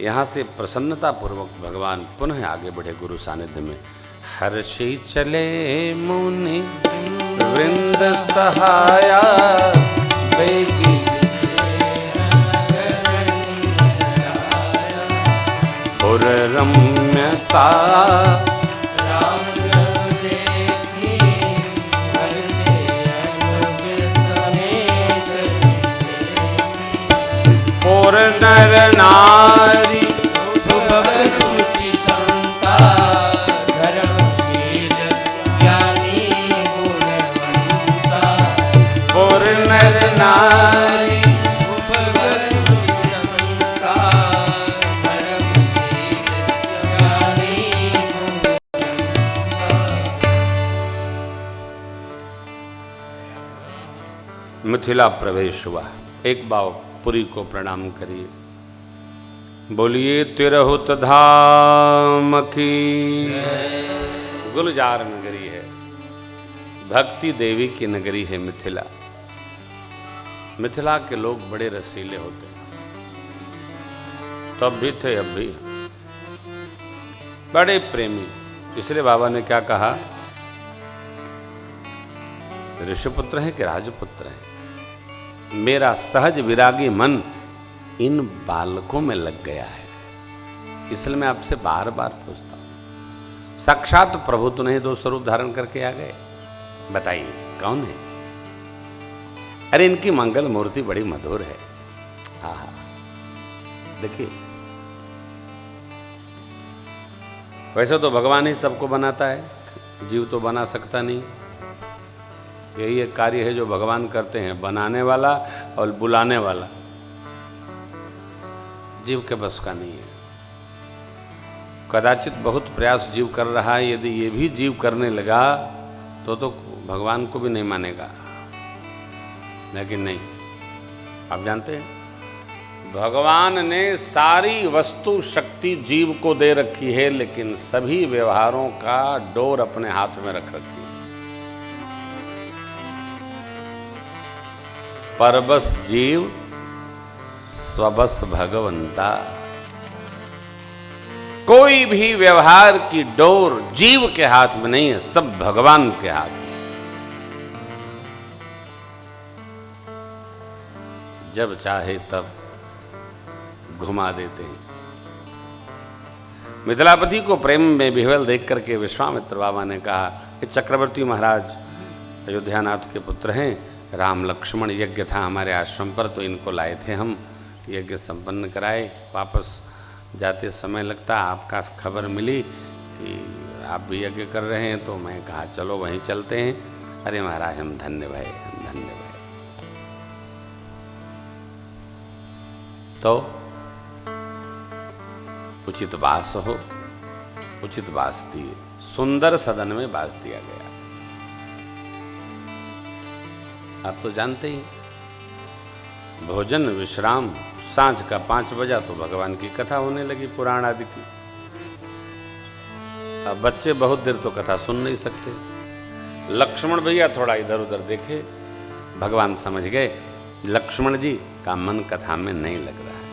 यहाँ से प्रसन्नता पूर्वक भगवान पुनः आगे बढ़े गुरु सानिध्य में। हर्षि चले मुनि वृंद सहाया बेगी और रम्यता और नर नारी सुचि संता धर्मशील ज्ञानी गुणवंता और नर नारी सुचि संता धर्मशील ज्ञानी मिथिला प्रवेश हुआ। एक बार पुरी को प्रणाम करिए। बोलिए तिरहुत धाम की। गुलजार नगरी है, भक्ति देवी की नगरी है मिथिला। मिथिला के लोग बड़े रसीले होते हैं, तब भी थे अब भी बड़े प्रेमी। इसलिए बाबा ने क्या कहा, ऋषिपुत्र हैं कि राजपुत्र हैं, मेरा सहज विरागी मन इन बालकों में लग गया है। इसलिए मैं आपसे बार बार पूछता हूं, साक्षात प्रभु तो नहीं दो स्वरूप धारण करके आ गए, बताइए कौन है? अरे इनकी मंगल मूर्ति बड़ी मधुर है। आहा, देखिए वैसे तो भगवान ही सबको बनाता है, जीव तो बना सकता नहीं। यही एक कार्य है जो भगवान करते हैं, बनाने वाला और बुलाने वाला। जीव के बस का नहीं है। कदाचित बहुत प्रयास जीव कर रहा है, यदि ये भी जीव करने लगा तो भगवान को भी नहीं मानेगा। लेकिन नहीं, आप जानते हैं भगवान ने सारी वस्तु शक्ति जीव को दे रखी है, लेकिन सभी व्यवहारों का डोर अपने हाथ में रख रखी है। परबस जीव स्वबस भगवंता। कोई भी व्यवहार की डोर जीव के हाथ में नहीं है, सब भगवान के हाथ में। जब चाहे तब घुमा देते हैं। मिथिलापति को प्रेम में विह्वल देख करके विश्वामित्र बाबा ने कहा कि चक्रवर्ती महाराज अयोध्यानाथ के पुत्र हैं, राम लक्ष्मण यज्ञ था हमारे आश्रम पर, तो इनको लाए थे हम, यज्ञ संपन्न कराए। वापस जाते समय लगता आपका खबर मिली कि आप भी यज्ञ कर रहे हैं, तो मैं कहा चलो वहीं चलते हैं। अरे महाराज हम धन्य भय, हम धन्य भय। तो उचित वास हो, उचित वास दिए, सुंदर सदन में वास दिया गया। आप तो जानते ही, भोजन विश्राम, सांझ का 5 बजा तो भगवान की कथा होने लगी, पुराण आदि की। अब बच्चे बहुत देर तो कथा सुन नहीं सकते। लक्ष्मण भैया थोड़ा इधर उधर देखे, भगवान समझ गए लक्ष्मण जी का मन कथा में नहीं लग रहा है।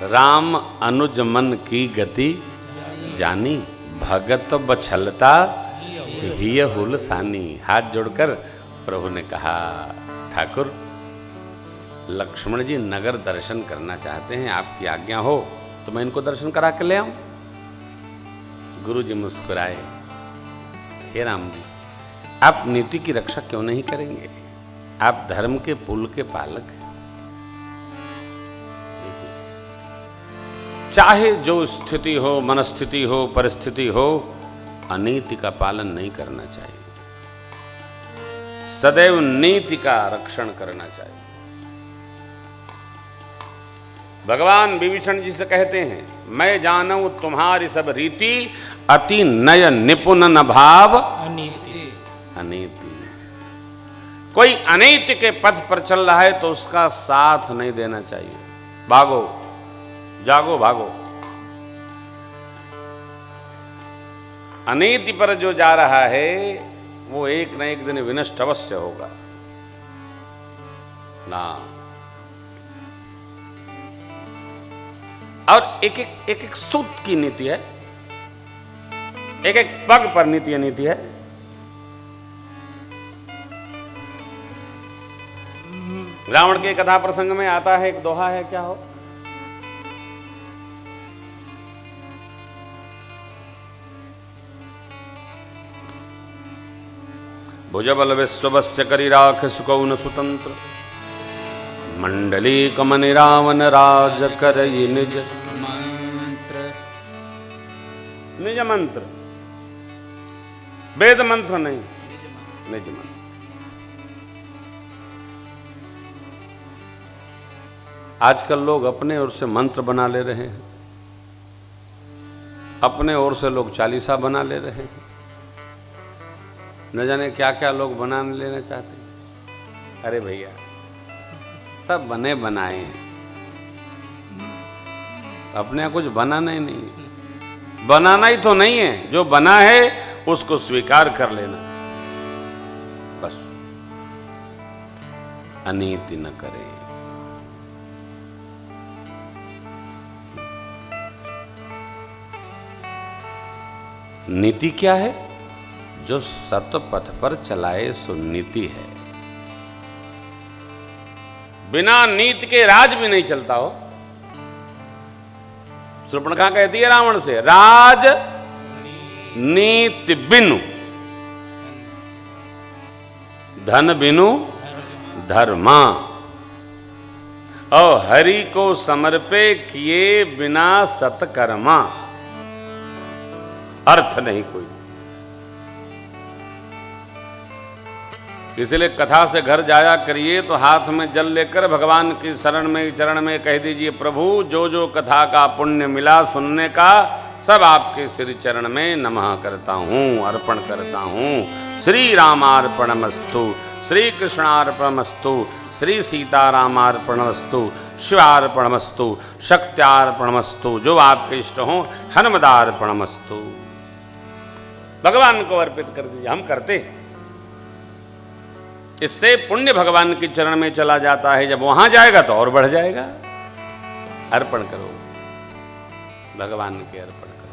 राम अनुज मन की गति जानी, भगत बछलता हिय हुल सानी। हाथ जोड़कर प्रभु ने कहा, ठाकुर लक्ष्मण जी नगर दर्शन करना चाहते हैं, आपकी आज्ञा हो तो मैं इनको दर्शन करा के ले आऊं। गुरु जी मुस्कुराए, हे राम जी, आप नीति की रक्षा क्यों नहीं करेंगे? आप धर्म के पुल के पालक हैं। चाहे जो स्थिति हो, मनस्थिति हो, परिस्थिति हो, अनीति का पालन नहीं करना चाहिए। सदैव नीति का रक्षण करना चाहिए। भगवान विभीषण जी से कहते हैं, मैं जानूं तुम्हारी सब रीति, अति नय निपुण न भाव अनीति। अनीति। कोई अनीति के पथ पर चल रहा है तो उसका साथ नहीं देना चाहिए। भागो, जागो, भागो। अनीति पर जो जा रहा है वो एक न एक दिन विनष्ट अवश्य होगा। ना। और एक एक सूत की नीति है, एक एक पग पर नीति है। रावण के कथा प्रसंग में आता है एक दोहा है, क्या हो? भुजबल विश्वस्य करिराख सुकौन सुतंत्र मंडली कमनि रावण राज करई निज मंत्र निज मंत्र, वेद मंत्र नहीं, निज मंत्र। आजकल लोग अपने ओर से मंत्र बना ले रहे हैं, अपने ओर से लोग चालीसा बना ले रहे हैं, न जाने क्या क्या लोग बना लेना चाहते हैं। अरे भैया, सब बने बनाए हैं, अपने यहाँ कुछ बनाना ही नहीं है। बनाना ही तो नहीं है, जो बना है उसको स्वीकार कर लेना, बस। अनीति न करे। नीति क्या है? जो सत पथ पर चलाए सो नीति है। बिना नीति के राज भी नहीं चलता हो। शूर्पणखा कहती है रावण से, राज नीति बिनु, धन बिनु धर्मा, और हरि को समर्पे किए बिना सत्कर्मा। अर्थ नहीं कोई। इसलिए कथा से घर जाया करिए तो हाथ में जल लेकर भगवान की शरण में चरण में कह दीजिए, प्रभु जो जो कथा का पुण्य मिला सुनने का, सब आपके श्री चरण में नमः करता हूँ, अर्पण करता हूँ। श्री रामार्पणमस्तु, श्री कृष्णार्पणमस्तु, श्री सीतारामार्पणमस्तु, शिवार्पणमस्तु, शक्त्यार्पणमस्तु, जो आपके इष्ट हों हनुमदार्पणमस्तु। भगवान को अर्पित कर दीजिए। हम करते हैं, इससे पुण्य भगवान के चरण में चला जाता है। जब वहां जाएगा तो और बढ़ जाएगा। अर्पण करो, भगवान के अर्पण करो।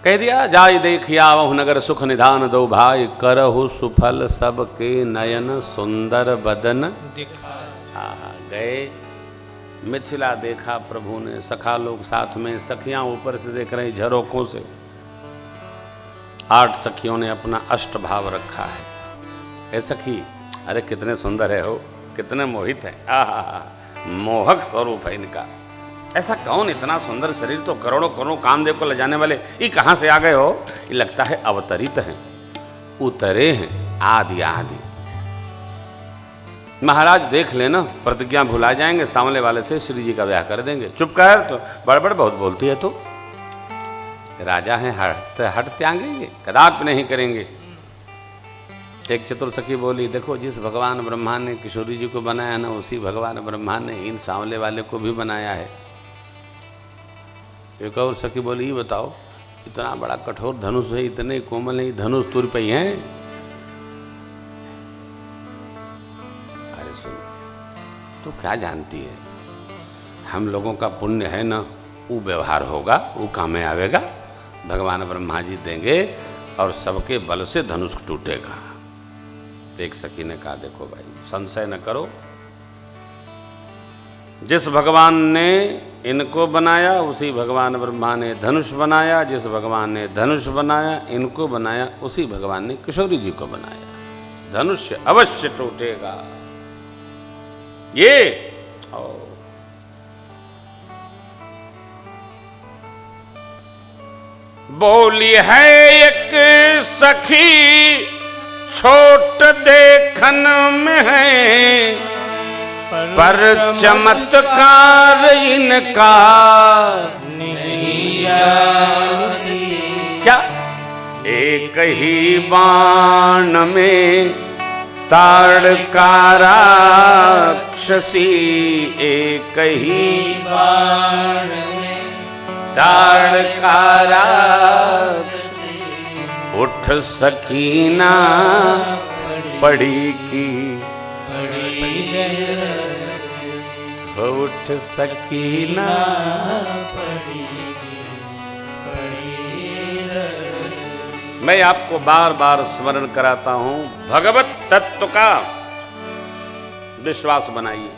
कह दिया, जाय देखिया वह नगर सुख निधान दो भाई, करहु सुफल सबके नयन सुंदर बदन दिखा। गए मिथिला देखा प्रभु ने, सखा लोग साथ में, सखियां ऊपर से देख रही झरोकों से। 8 सखियों ने अपना अष्ट भाव रखा है। ए सखी, अरे कितने सुंदर है हो, कितने मोहित है, आहा, मोहक स्वरूप है इनका। ऐसा कौन इतना सुंदर शरीर, तो करोड़ों करोड़ों कामदेव को ले जाने वाले, ये कहाँ से आ गए हो? ये लगता है अवतरित हैं, उतरे हैं आदि आदि। महाराज देख लेना, प्रतिज्ञा भुला जाएंगे, सामने वाले से श्री जी का ब्याह कर देंगे। चुप कर, तो बड़बड़ बहुत बोलती है, तो राजा हैं, हट त्यागेंगे, कदापि नहीं करेंगे। एक चतुर सखी बोली, देखो जिस भगवान ब्रह्मा ने किशोरी जी को बनाया ना, उसी भगवान ब्रह्मा ने इन सांवले वाले को भी बनाया है। एक और सखी बोली, ये बताओ, इतना बड़ा कठोर धनुष है, इतने कोमल है, धनुष तुर पे हैं। अरे सुन, तू क्या जानती है, हम लोगों का पुण्य है ना, वो व्यवहार होगा, वो काम में आवेगा। भगवान ब्रह्मा जी देंगे और सबके बल से धनुष टूटेगा। तो एक सखी ने कहा, देखो भाई, संशय न करो, जिस भगवान ने इनको बनाया उसी भगवान ब्रह्मा ने धनुष बनाया, जिस भगवान ने धनुष बनाया इनको बनाया, उसी भगवान ने किशोरी जी को बनाया। धनुष अवश्य टूटेगा। ये बोली है एक सखी, छोट देखन में है, पर चमत्कार इनका नहीं जानती। क्या? एक ही बाण में ताड़का राक्षसी, एक ही बाण में ताड़का राक्षसी, उठ सकीना पड़ी की पड़ी रहे उठ सकीना पड़ी रहे। मैं आपको बार बार स्मरण कराता हूं, भगवत तत्व का विश्वास बनाइए।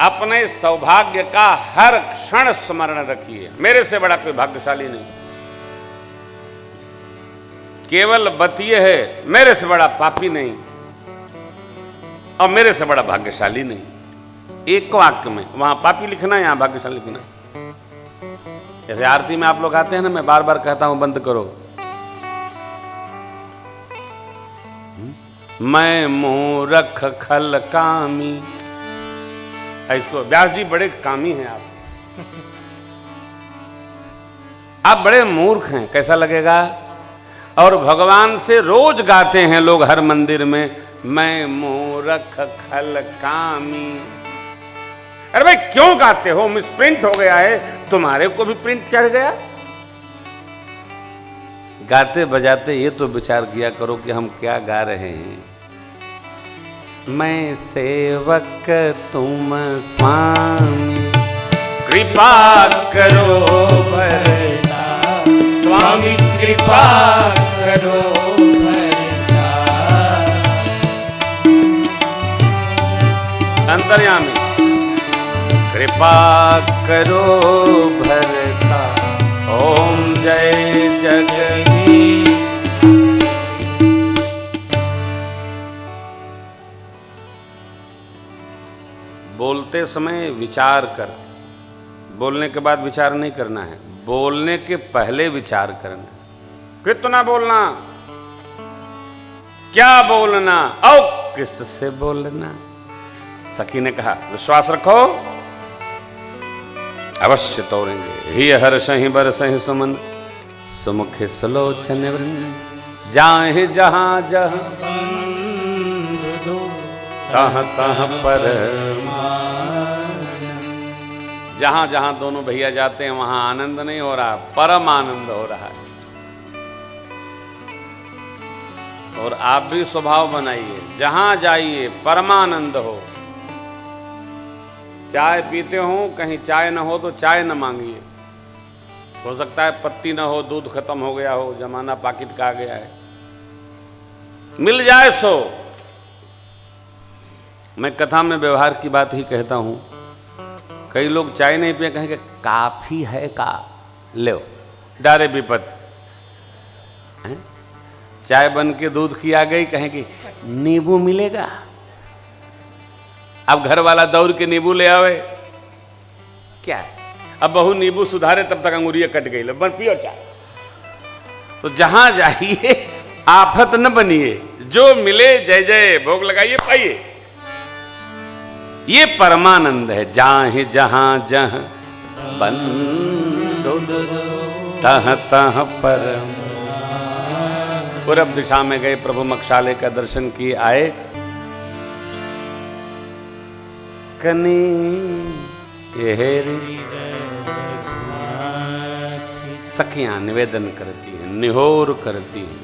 अपने सौभाग्य का हर क्षण स्मरण रखिए। मेरे से बड़ा कोई भाग्यशाली नहीं, केवल बतिए है, मेरे से बड़ा पापी नहीं और मेरे से बड़ा भाग्यशाली नहीं। एक वाक्य में वहां पापी लिखना है, यहां भाग्यशाली लिखना है। जैसे आरती में आप लोग आते हैं ना, मैं बार बार कहता हूं बंद करो। मैं मूर्ख खल कामी, इसको व्यास जी बड़े कामी हैं आप बड़े मूर्ख हैं, कैसा लगेगा? और भगवान से रोज गाते हैं लोग हर मंदिर में, मैं मूर्ख खल कामी। अरे भाई क्यों गाते हो? मिसप्रिंट हो गया है, तुम्हारे को भी प्रिंट चढ़ गया। गाते बजाते ये तो विचार किया करो कि हम क्या गा रहे हैं। मैं सेवक तुम स्वामी, कृपा करो भरता, स्वामी कृपा करो भरता। अंतर्यामी, कृपा करो भरता, ओम जय जगदीश। बोलते समय विचार कर, बोलने के बाद विचार नहीं करना है, बोलने के पहले विचार करना है। कितना बोलना, क्या बोलना और किससे बोलना। सखी ने कहा विश्वास रखो, अवश्य तोड़ेंगे। ही हर्षहि बरसहि सुमन, सुमुखे सुलोचन वृंद। जाहि जहां जहां तह तह पर, जहां जहां दोनों भैया जाते हैं वहां आनंद नहीं हो रहा, परम आनंद हो रहा है। और आप भी स्वभाव बनाइए, जहां जाइए परमानंद हो। चाय पीते हो, कहीं चाय ना हो तो चाय न मांगिए। हो सकता है पत्ती ना हो, दूध खत्म हो गया हो, जमाना पाकिट का आ गया है, मिल जाए सो। मैं कथा में व्यवहार की बात ही कहता हूं। कई लोग चाय नहीं पिए, कहेंगे काफी है का, लो डारे विपत। चाय बन के दूध की आ गई, कहेंगे नींबू मिलेगा। अब घर वाला दौड़ के नींबू ले आवे, क्या है? अब बहू नींबू सुधारे तब तक अंगुरिया कट गई, बन पियो चाय। तो जहां जाइए आफत न बनिए, जो मिले जय जय भोग लगाइए, पाइए। ये परमानंद है। जाहि जहां जहां बंधु तह तह परम। पूरब दिशा में गए, प्रभु मक्षालय का दर्शन किए, आए। कनी सखियां निवेदन करती हैं, निहोर करती हैं।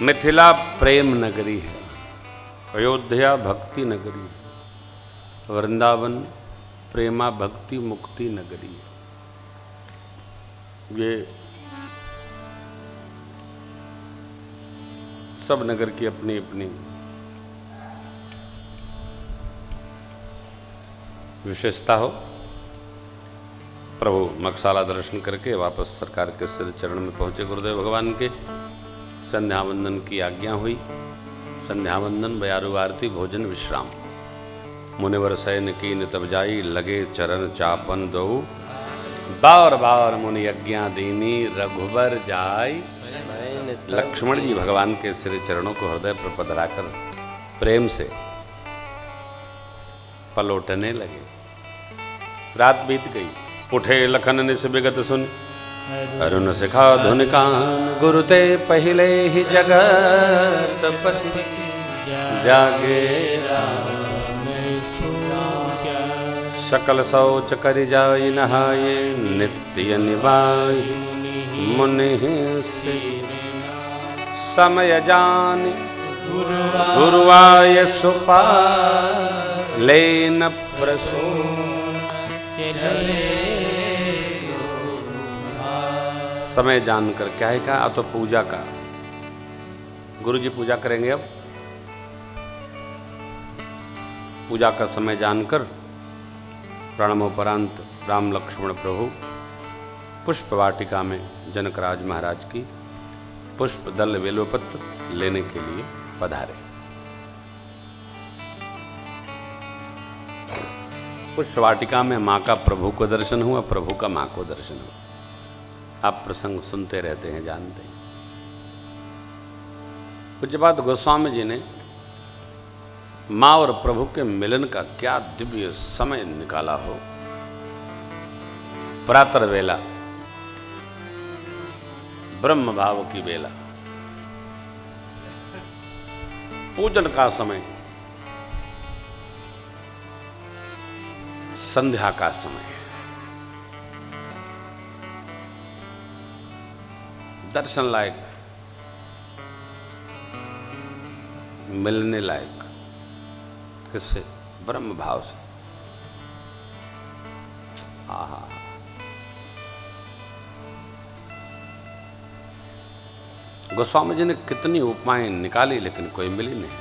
मिथिला प्रेम नगरी है, अयोध्या भक्ति नगरी है, वृंदावन प्रेमा भक्ति मुक्ति नगरी है। ये सब नगर की अपनी अपनी विशेषता हो। प्रभु मकसाला दर्शन करके वापस सरकार के सिर चरण में पहुंचे। गुरुदेव भगवान के संध्या वंदन की आज्ञा हुई। संध्या वंदन, बयारू आरती, भोजन, विश्राम। मुनिवर सैन कीन तब जाई, लगे चरण चापन दो। बार बार मुनि यज्ञा दीनी, रघुबर जाय। लक्ष्मण जी भगवान के सिर चरणों को हृदय पर पधराकर प्रेम से पलोटने लगे। रात बीत गई, उठे लखन निस विगत सुन, अरुण शिखा धुन कान। गुरु ते पहले ही जगत पति, जागे राम सूजा। सकल शौच करि जाई नहाये, नित्य निवाई मुनि से। समय जान गुरुवाय सुपा लेन प्रसून। समय जानकर क्या है कहा? तो पूजा का, गुरु जी पूजा करेंगे। अब पूजा का समय जानकर प्रणमोपरांत राम लक्ष्मण प्रभु पुष्प वाटिका में जनकराज महाराज की पुष्प दल बेलपत्र लेने के लिए पधारे। पुष्प वाटिका में माँ का प्रभु को दर्शन हुआ, प्रभु का माँ को दर्शन हुआ। आप प्रसंग सुनते रहते हैं, जानते हैं। पूज्यपाद गोस्वामी जी ने माँ और प्रभु के मिलन का क्या दिव्य समय निकाला हो। प्रातः वेला, ब्रह्म भाव की बेला, पूजन का समय, संध्या का समय, दर्शन लायक, मिलने लायक। किससे? ब्रह्म भाव से। आहा, गोस्वामी जी ने कितनी उपमाएं निकाली, लेकिन कोई मिली नहीं।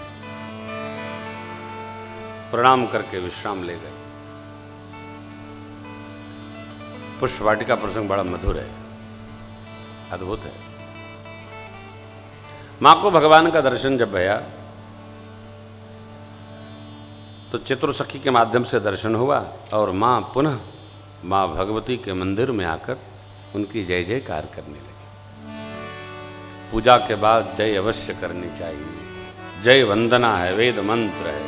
प्रणाम करके विश्राम ले गए। पुष्प वाटिका प्रसंग बड़ा मधुर है, अद्भुत है। मां को भगवान का दर्शन जब भया तो चतुर्सखी के माध्यम से दर्शन हुआ और मां पुनः मां भगवती के मंदिर में आकर उनकी जय जयकार करने लगी। पूजा के बाद जय अवश्य करनी चाहिए। जय वंदना है, वेद मंत्र है।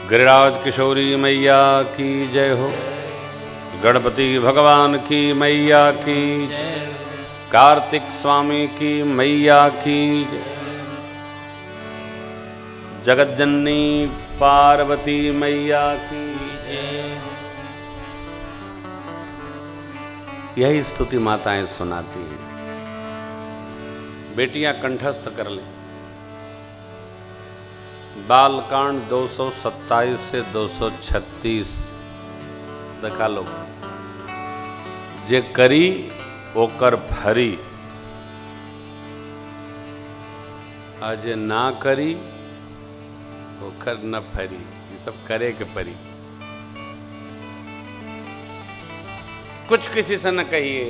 गिरिराज किशोरी मैया की जय हो, गणपति भगवान की मैया की, कार्तिक स्वामी की मैया की, जगज्जननी पार्वती मैया की। यही स्तुति माताएं सुनाती हैं। बेटियां कंठस्थ कर लें। बालकांड 227 से 236 देखा लो। जे करी ओकर फरी, आज ना करी ओकर न फरी। ये सब करे के परी। कुछ किसी से न कहिए,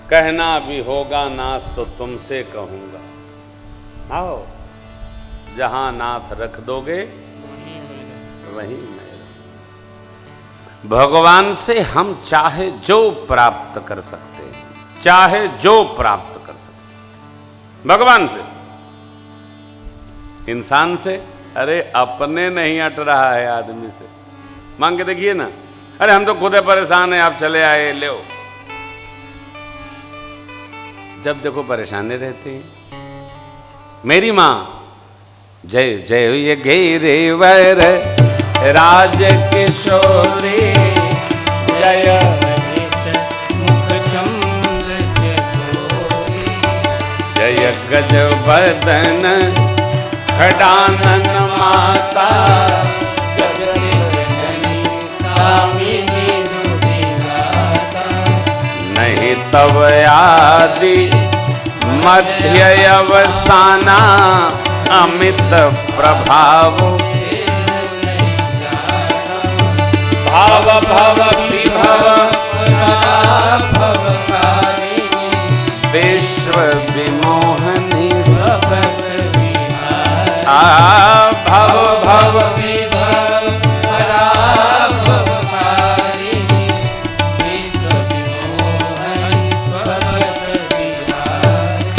कहना भी होगा नाथ तो तुमसे कहूंगा। आओ, जहां नाथ रख दोगे वहीं मैं रहूं। भगवान से हम चाहे जो प्राप्त कर सकते हैं, चाहे जो प्राप्त कर सकते हैं भगवान से। इंसान से, अरे अपने नहीं अट रहा है आदमी से। मांग के देखिए ना, अरे हम तो खुद परेशान हैं, आप चले आए, ले। जब देखो परेशाने रहते हैं। मेरी माँ जय जय ये घेरेवर राज किशोरी, जय मुख चंद्र चकोरी, जय गज बदन खडानन माता, जगज्जननी कामिनी दुर्गाता, नहीं तव आदि मध्य अवसाना, अमित प्रभाव भाव भव विभव भवकारिणी, विश्व विमोहनी सबस विहारी, भव भव विभव भवकारिणी, विश्व विमोहनी सबस विहारी।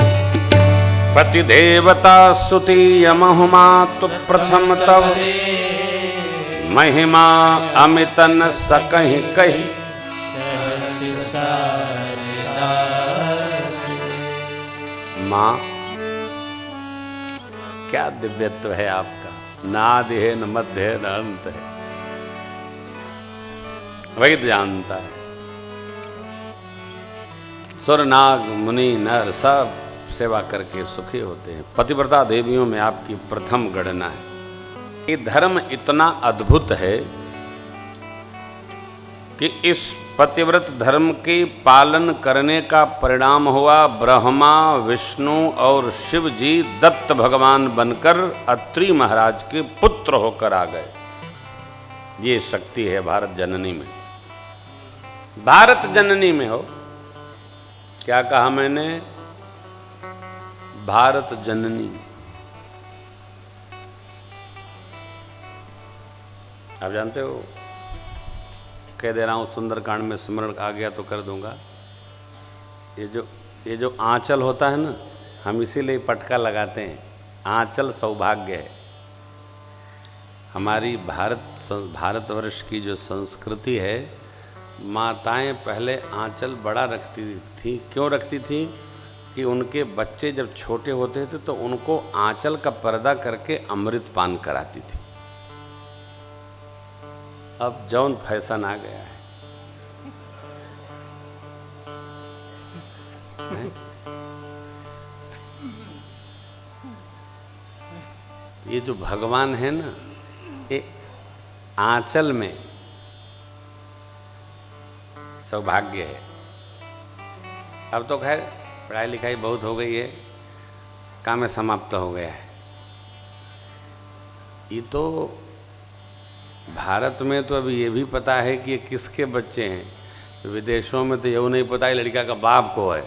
पति देवता सुतीय महिमा तु प्रथम तव, महिमा अमित न सकहि कही। माँ, क्या दिव्यत्व है आपका। न आदि है, न मध्य है, न अंत है। वही तो जानता है। सुर नाग मुनि नर सब सेवा करके सुखी होते हैं। पतिव्रता देवियों में आपकी प्रथम गणना है। ये धर्म इतना अद्भुत है कि इस पतिव्रत धर्म के पालन करने का परिणाम हुआ ब्रह्मा विष्णु और शिव जी दत्त भगवान बनकर अत्रि महाराज के पुत्र होकर आ गए। ये शक्ति है भारत जननी में। भारत जननी में हो, क्या कहा मैंने? भारत जननी। आप जानते हो, कह दे रहा हूं, सुंदरकांड में स्मरण आ गया तो कर दूंगा। ये जो आंचल होता है ना, हम इसीलिए पटका लगाते हैं। आंचल सौभाग्य है। हमारी भारतवर्ष की जो संस्कृति है, माताएं पहले आंचल बड़ा रखती थी। क्यों रखती थी? कि उनके बच्चे जब छोटे होते थे तो उनको आंचल का पर्दा करके अमृत पान कराती थी। अब जौन फैशन आ गया है, ये जो भगवान है ना, ये आंचल में सौभाग्य है। अब तो खैर पढ़ाई लिखाई बहुत हो गई है, काम समाप्त हो गया है। ये तो भारत में तो अभी ये भी पता है कि ये किसके बच्चे हैं। विदेशों में तो ये नहीं पता है लड़का का बाप को है।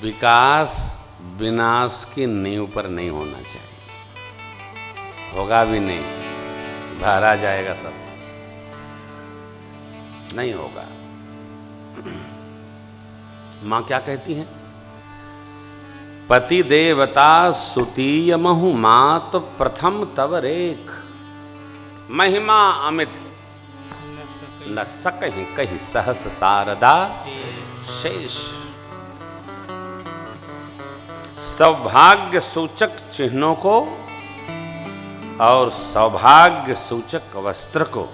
विकास विनाश की नींव पर नहीं होना चाहिए। होगा भी नहीं, बाहर आ जाएगा सब, नहीं होगा। मां क्या कहती हैं? पति देवता सुतीय महु मात प्रथम तव रेख, महिमा अमित न सकहि कहि सहस शारदा शेष। सौभाग्य सूचक चिन्हों को और सौभाग्य सूचक वस्त्र को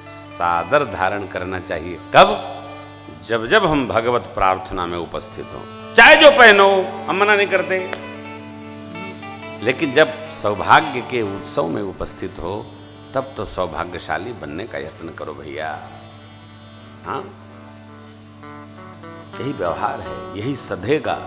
सादर धारण करना चाहिए। कब? जब जब हम भगवत प्रार्थना में उपस्थित हों। चाहे जो पहनो, हम मना नहीं करते, लेकिन जब सौभाग्य के उत्सव में उपस्थित हो तब तो सौभाग्यशाली बनने का यत्न करो भैया। हाँ, यही व्यवहार है, यही सधेगा।